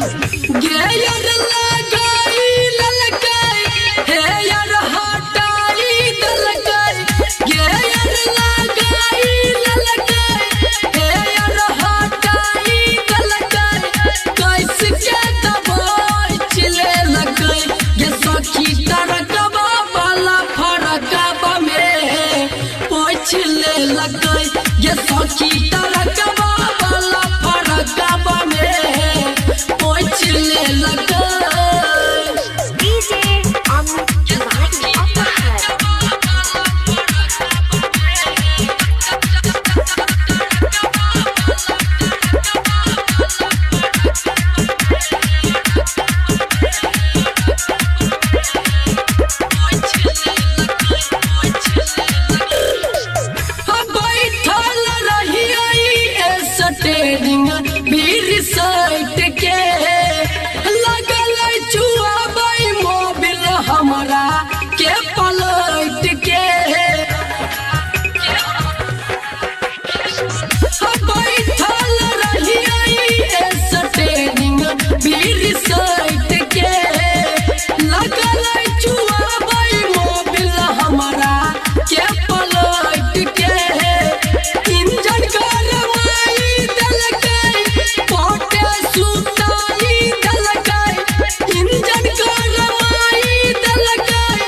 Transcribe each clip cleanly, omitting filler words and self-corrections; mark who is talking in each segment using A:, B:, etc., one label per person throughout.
A: Gear लगाई ललकाई हे यार हटाई दलकाई गेयर लगाई ललकाई हे यार हटाई दलकाई कैसे के दबाई चले लगाई ये सखी तरकबा वाला फरकबा में पोछले लगाई ये सखी तरकबा वाला फरकबा में पोछले लगाई
B: DJ Amit Tiwari Apahar.
A: बैठल रहिए स्टेरिंग बीर साइड के लगल चुआबै मोबिल हमरा के पलट के बैठल रहिए स्टेरिंग बीर साइड के लगल चुआबै मोबिल हमरा के पलट के इंजन करवाई दलकाई पोटे सुताई दलकाई इंजन करवाई दलकाई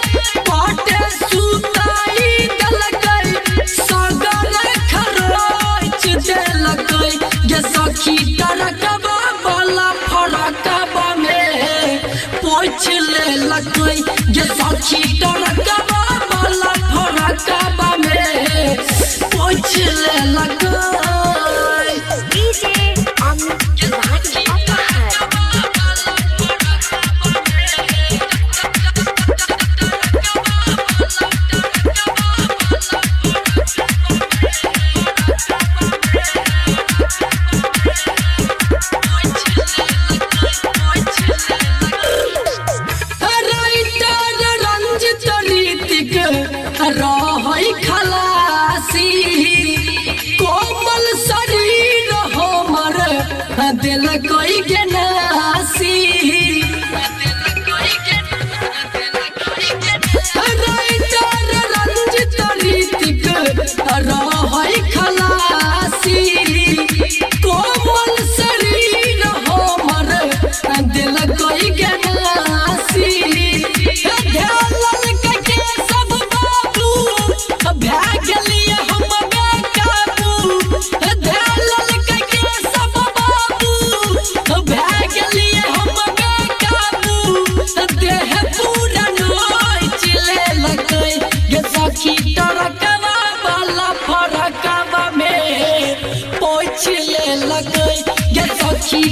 A: पोटे सुताई दलकाई सगर खरोच दलकाई ये सखी तरकबा वाला फरकबा में पोछ ले लगाई ये सखी तरकबा वाला फरकबा में पोछ ले लगाई
B: DJ Amit Tiwari Apahar.
A: Writer Ranjit Hrithik रहै खलासी कोमल शरीर हमर दिल कोई के नासी राइटर रंजित ऋतिक रहै खलासी कोमल शरीर हमर दिल कोई के नासी ध्यान के सब बाबू भए गेलिए हम बेकाबू ध्यान के सब बाबू भए गेलिए हम बेकाबू देह पूरा नाच ले लगई ये सखी तरकबा वाला फरकबा में पोछ ले लगई ये सखी